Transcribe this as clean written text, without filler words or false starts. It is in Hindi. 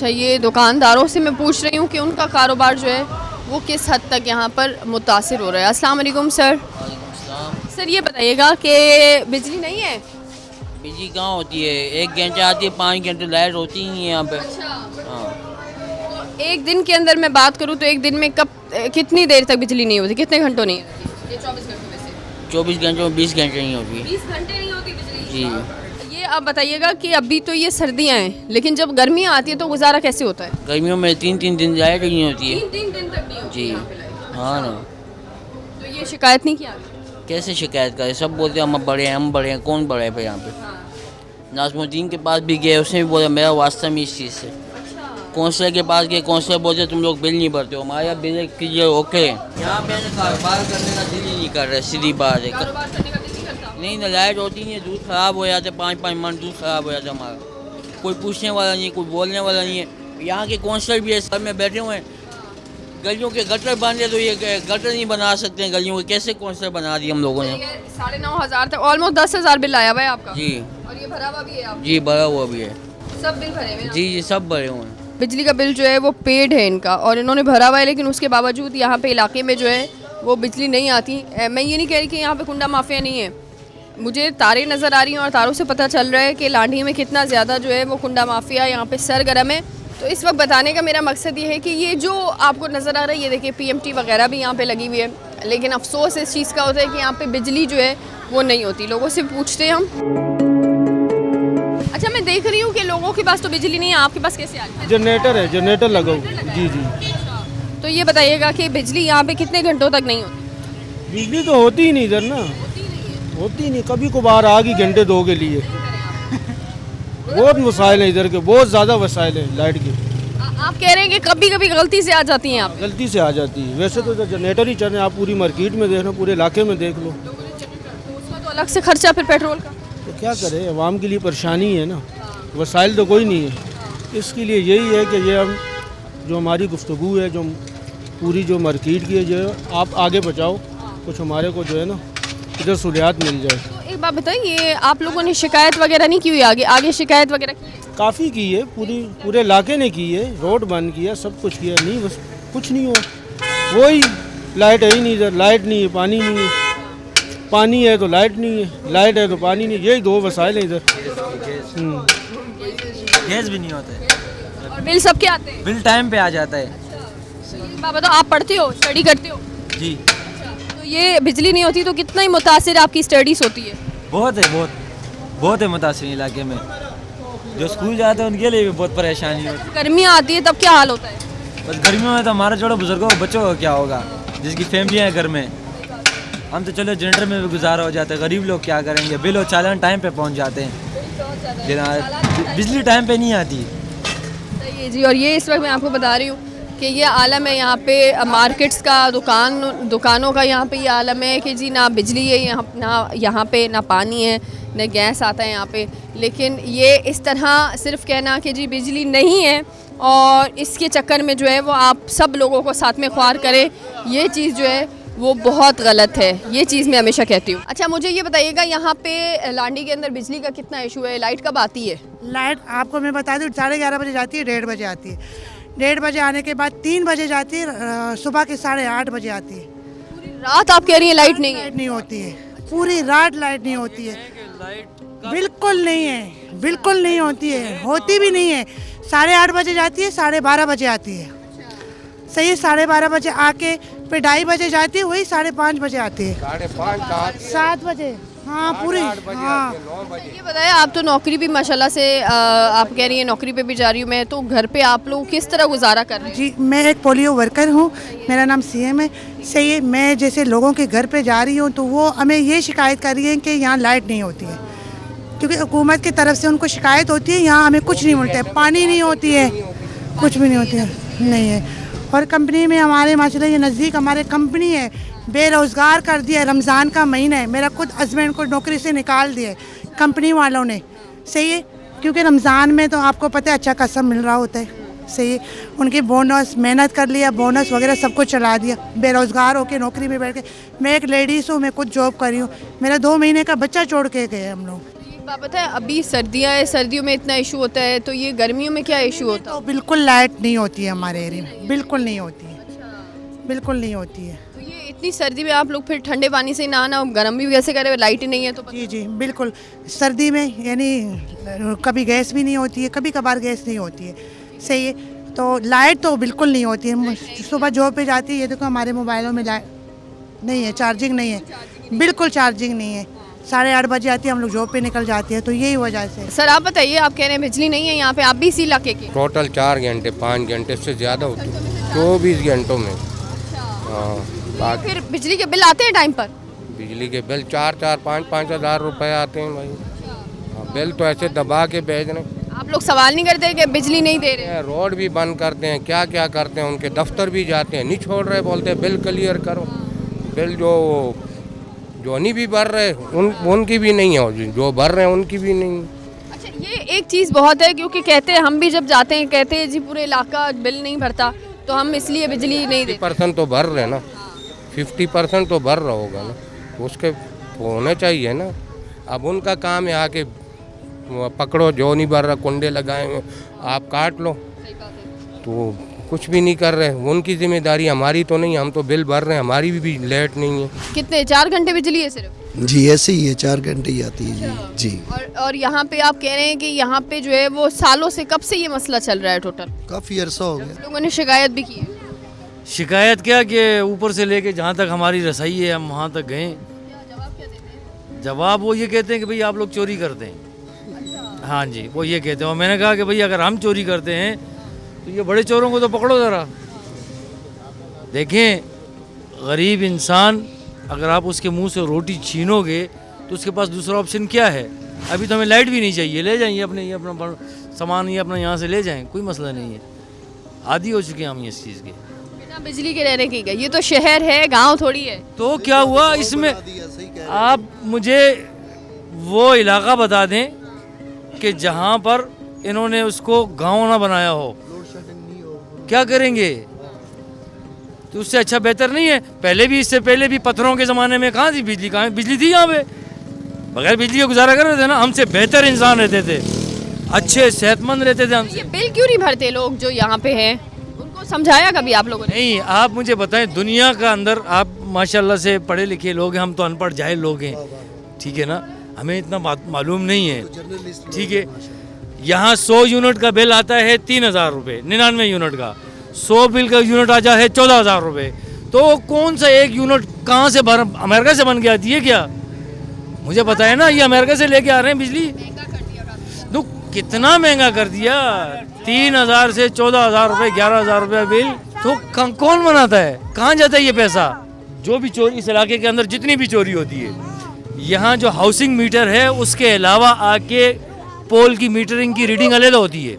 अच्छा, ये दुकानदारों से मैं पूछ रही हूँ कि उनका कारोबार जो है वो किस हद तक यहाँ पर मुतासिर हो रहा है। अस्सलाम वालेकुम सर। सर ये बताइएगा कि बिजली नहीं है? बिजली कहाँ होती है, 1 घंटे आती है, 5 घंटे लाइट होती ही नहीं है यहाँ पे। अच्छा, हाँ, तो एक दिन के अंदर मैं बात करूँ तो एक दिन में कितनी देर तक बिजली नहीं होती, कितने घंटों नहीं होती? ये 24 घंटों में से 24 घंटे में 20 घंटे नहीं होती। 20 घंटे नहीं होती बिजली? जी, ये आप बताइएगा कि अभी तो ये सर्दियाँ हैं, लेकिन जब गर्मियाँ आती है तो गुजारा कैसे होता है? गर्मियों में 3-3 दिन लाइट नहीं होती है। 3 दिन तक नहीं होती जी, यहाँ पे लाइट। हाँ ना। तो ये शिकायत नहीं किया? कैसे शिकायत करें, सब बोलते हैं हम बड़े हैं, हम बड़े हैं, कौन बड़े है भाई यहाँ पे। हाँ। नाजमुद्दीन के पास भी गए, उसने भी बोला मेरा वास्ता नहीं इस चीज़ से। अच्छा, कौंसलर के पास गए, कौंसलर बोलते तुम लोग बिल नहीं भरते हो, हमारा बिल कीजिए ओके। यहाँ पे कारोबार करने का दिल ही नहीं कर रहा, सीधी बात है। कारोबार करने का दिल नहीं करता? नहीं ना, लाइट होती नहीं है, दूध ख़राब हो जाते, 5-5 मन दूध ख़राब हो जाता हमारा। कोई पूछने वाला नहीं है, कोई बोलने वाला नहीं है। यहाँ के कौंसलर भी है, सब में बैठे हुए हैं। गलियों के गटर बांधे तो ये गटर नहीं बना सकते हैं गलियों के, कैसे कौंसलर बना दिए हम लोगों ने। 9,500 तक, ऑलमोस्ट 10,000 बिल आया हुआ है आपका। जी और ये भरा हुआ भी है आप? जी, भरा हुआ भी है। सब बिल भरे हुए हैं? जी जी, सब भरे हुए हैं। बिजली का बिल जो है वो पेड है इनका और इन्होंने भरा हुआ है, लेकिन उसके बावजूद यहाँ पे इलाके में जो है वो बिजली नहीं आती। मैं ये नहीं कह रही कि यहाँ पे कुंडा माफिया नहीं है, मुझे तारें नज़र आ रही हैं और तारों से पता चल रहा है कि लांढी में कितना ज़्यादा जो है वो कुंडा माफिया यहाँ पे सरगर्म है। तो इस वक्त बताने का मेरा मकसद ये है कि ये जो आपको नज़र आ रहा है, ये देखिए PMT वगैरह भी यहाँ पे लगी हुई है, लेकिन अफसोस इस चीज़ का होता है कि यहाँ पे बिजली जो है वो नहीं होती। लोगों से पूछते हैं हम। अच्छा, मैं देख रही हूँ कि लोगों के पास तो बिजली नहीं है, आपके पास कैसे आ रही है? जनरेटर है, जनरेटर लगा हुआ। जी जी। तो ये बताइएगा कि बिजली यहाँ पे कितने घंटों तक नहीं होती? बिजली तो होती ही नहीं इधर ना, होती ही नहीं। कभी कभार आ गई घंटे 2 के लिए। बहुत वसाइल है इधर के, बहुत ज़्यादा वसाइल है लाइट की। आप कह रहे हैं कि कभी कभी गलती से आ जाती हैं आप? गलती से आ जाती है, वैसे तो जनरेटर ही चल रहे हैं। आप पूरी मार्केट में देख लो, पूरे इलाके में देख लो। उसका तो अलग से खर्चा फिर पेट्रोल का। तो क्या करें, अवाम के लिए परेशानी है ना, वसाइल तो कोई नहीं है। इसके लिए यही है कि ये हम जो हमारी गुफ्तगू है, जो पूरी जो मार्केट की है, जो आप आगे बचाओ, कुछ हमारे को जो है ना इधर सहूलियात मिल जाए। तो एक बात बताइए, ये आप लोगों ने शिकायत वगैरह नहीं की हुई? आगे शिकायत वगैरह की है? काफ़ी की है, पूरे इलाके ने की है, रोड बंद किया, सब कुछ किया, नहीं बस कुछ नहीं हुआ। वही लाइट है ही नहीं इधर, लाइट नहीं है, पानी नहीं है, पानी है तो लाइट नहीं है, लाइट है तो पानी नहीं, यही 2 वसाइल हैं इधर। गैस भी नहीं होता है और बिल सबके आते हैं? बिल टाइम पे आ जाता है। बाबा, तो आप पढ़ते हो, स्टडी करते हो? जी, तो ये बिजली नहीं होती तो कितना ही मुतासिर आपकी स्टडीज़ होती है? बहुत है, बहुत है मुतासिर इलाके में। जो स्कूल जाते हैं उनके लिए भी बहुत परेशानी होती है। गर्मियाँ आती है तब क्या हाल होता है? बस गर्मियों में तो हमारे जोड़ो बुजुर्गों बच्चों का क्या होगा, जिसकी फैमिलियाँ हैं घर में। हम तो चलो जनरेटर में भी गुजारा हो जाता है, गरीब लोग क्या करेंगे। बिल और चालान टाइम पे पहुंच जाते हैं, लेकिन बिजली टाइम पे नहीं आती। सही है जी। और ये इस वक्त मैं आपको बता रही हूँ कि ये आलम है यहाँ पे मार्केट्स का, दुकानों का यहाँ पे ये आलम है कि जी ना बिजली है यहाँ पे ना पानी है, न गैस आता है यहाँ पे। लेकिन ये इस तरह सिर्फ कहना कि जी बिजली नहीं है और इसके चक्कर में जो है वो आप सब लोगों को साथ में ख्वार करें, ये चीज़ जो है वो बहुत गलत है। ये चीज़ मैं हमेशा कहती हूँ। अच्छा, मुझे ये बताइएगा, यहाँ पे लांडी के अंदर बिजली का कितना इशू है? लाइट कब आती है? लाइट आपको मैं बता दूँ 11:30 बजे जाती है, 1:30 बजे आती है। 1:30 बजे आने के बाद 3 बजे जाती है, सुबह के 8:30 बजे आती है। पूरी रात आप कह रही हैं लाइट नहीं है? लाइट नहीं होती है, पूरी रात लाइट नहीं होती है, बिल्कुल नहीं है, बिल्कुल नहीं होती है, होती भी नहीं है। 8:30 बजे जाती है, 12:30 बजे आती है। सही है, 12:30 बजे आके फिर 2:30 बजे जाती है, वही 5:30 बजे आती है। 7 बजे, हाँ पूरी, हाँ। ये बताएं, आप तो नौकरी भी माशाल्लाह से आप कह रही हैं नौकरी पे भी जा रही हूँ मैं, तो घर पे आप लोग किस तरह गुजारा कर रहे हैं? जी, मैं एक पोलियो वर्कर हूँ, मेरा नाम CM है। सही है, मैं जैसे लोगों के घर पे जा रही हूँ तो वो हमें ये शिकायत कर रही है कि यहाँ लाइट नहीं होती है, क्योंकि हुकूमत की तरफ से उनको शिकायत होती है, यहाँ हमें कुछ नहीं मिलता है, पानी नहीं होती है, कुछ भी नहीं होती है, नहीं है। और कंपनी में हमारे माशाल्लाह ये नज़दीक हमारे कंपनी है, बेरोज़गार कर दिया। रमज़ान का महीना है, मेरा खुद हस्बैंड को नौकरी से निकाल दिया कंपनी वालों ने। सही है, क्योंकि रमज़ान में तो आपको पता है अच्छा खासा मिल रहा होता है। सही है, उनकी बोनस मेहनत कर लिया, बोनस वगैरह सब कुछ चला दिया, बेरोज़गार होकर नौकरी में बैठ के। मैं एक लेडीज़ हूँ, मैं खुद जॉब कर रही हूँ, मेरा 2 महीने का बच्चा छोड़ के गए हम लोग। आप बताएं, अभी सर्दियाँ है, सर्दियों में इतना इशू होता है, तो ये गर्मियों में क्या इशू होता तो बिल्कुल लाइट नहीं होती है हमारे एरिया में, बिल्कुल नहीं होती है, बिल्कुल नहीं होती है। है? तो ये इतनी सर्दी में आप लोग फिर ठंडे पानी से नहाना, गर्म भी कैसे करें, लाइट ही नहीं है तो जी जी बिल्कुल, सर्दी में यानी कभी गैस भी नहीं होती है, कभी कभार गैस नहीं होती है, सही है। तो लाइट तो बिल्कुल नहीं होती है। सुबह जॉब पे जाती है, ये देखो हमारे मोबाइलों में लाइट नहीं है, चार्जिंग नहीं है, बिल्कुल चार्जिंग नहीं है। 8:30 बजे आती है, हम लोग जॉब पे निकल जाते हैं, तो यही वजह से। सर आप बताइए, आप कह रहे हैं बिजली नहीं है यहाँ पे, आप भी इसी इलाके के? टोटल 4 घंटे 5 घंटे से ज़्यादा होती है 24 घंटों में। हाँ, बाकी फिर बिजली के बिल आते हैं टाइम पर? बिजली के बिल 4-5 हज़ार रुपए आते हैं भाई। हाँ, बिल तो ऐसे दबा के भेज रहे हैं। आप लोग सवाल नहीं करते कि बिजली नहीं दे रहे? रोड भी बंद करते हैं, क्या क्या करते हैं, उनके दफ्तर भी जाते हैं, नहीं छोड़ रहे, बोलते हैं बिल क्लियर करो। बिल जो नहीं भी भर रहे उनकी भी नहीं है, जो भर रहे हैं उनकी भी नहीं। अच्छा, ये एक चीज़ बहुत है, क्योंकि कहते हैं, हम भी जब जाते हैं कहते हैं जी पूरे इलाका बिल नहीं भरता, तो हम इसलिए बिजली नहीं देते। 50% तो भर रहे ना, 50% तो भर रहा होगा ना, उसके होने चाहिए ना। अब उनका काम है आके पकड़ो, जो नहीं भर रहा कुंडे लगाए हुए आप काट लो, तो कुछ भी नहीं कर रहे। उनकी जिम्मेदारी, हमारी तो नहीं, हम तो बिल भर रहे हैं, हमारी भी लेट नहीं है। कितने 4 घंटे बिजली है सिर्फ? जी ऐसे ही है, 4 घंटे ही आती है जी जी। और यहाँ पे आप कह रहे हैं कि यहाँ पे जो है वो सालों से, कब से ये मसला चल रहा है टोटल? काफ़ी अरसा हो गया। लोगों ने शिकायत भी की है। शिकायत क्या कि ऊपर से लेके जहाँ तक हमारी रसाई है हम वहाँ तक गए। जवाब वो ये कहते हैं कि भाई आप लोग चोरी करते हैं। हाँ जी, वो ये कहते हैं। और मैंने कहा कि भाई अगर हम चोरी करते हैं तो ये बड़े चोरों को तो पकड़ो ज़रा। देखें, गरीब इंसान अगर आप उसके मुंह से रोटी छीनोगे तो उसके पास दूसरा ऑप्शन क्या है? अभी तो हमें लाइट भी नहीं चाहिए, ले जाएंगे अपने, ये अपना सामान ये अपना यहाँ से ले जाएं, कोई मसला नहीं है। आदी हो चुके हैं हम इस चीज़ के। बिना बिजली के रहने की, ये तो शहर है, गांव थोड़ी है। तो क्या हुआ इसमें? आप मुझे वो इलाका बता दें कि जहाँ पर इन्होंने उसको गांव ना बनाया हो, क्या करेंगे? तो उससे अच्छा बेहतर नहीं है? पहले भी, इससे पहले भी पत्थरों के ज़माने में कहाँ थी बिजली? कहाँ बिजली थी यहाँ पे? बगैर बिजली के गुजारा कर रहे थे ना। हमसे बेहतर इंसान रहते थे, अच्छे सेहतमंद रहते थे हमसे। ये बिल क्यों नहीं भरते लोग जो यहाँ पे हैं? उनको समझाया कभी आप लोगों ने? नहीं, आप मुझे बताएं, दुनिया का अंदर आप माशाल्लाह से पढ़े लिखे लोग हैं, हम तो अनपढ़ जाहिल लोग हैं, ठीक है ना, हमें इतना मालूम नहीं है, ठीक है। यहाँ 100 यूनिट का बिल आता है 3,000 रुपये, 99 यूनिट का 100 बिल का यूनिट आ जाए 14,000 रुपये। तो कौन सा एक यूनिट कहाँ से भर, अमेरिका से बन के आती है क्या? मुझे बताए ना, ये अमेरिका से लेके आ रहे हैं बिजली। तो कितना महंगा कर दिया, 3,000 से 14,000 रुपये, 11,000 रुपये बिल। तो कौन बनाता है? कहाँ जाता है ये पैसा? जो भी चोरी इस इलाके के अंदर जितनी भी चोरी होती है, यहाँ जो हाउसिंग मीटर है उसके अलावा आके पोल की मीटरिंग की रीडिंग अलग होती है।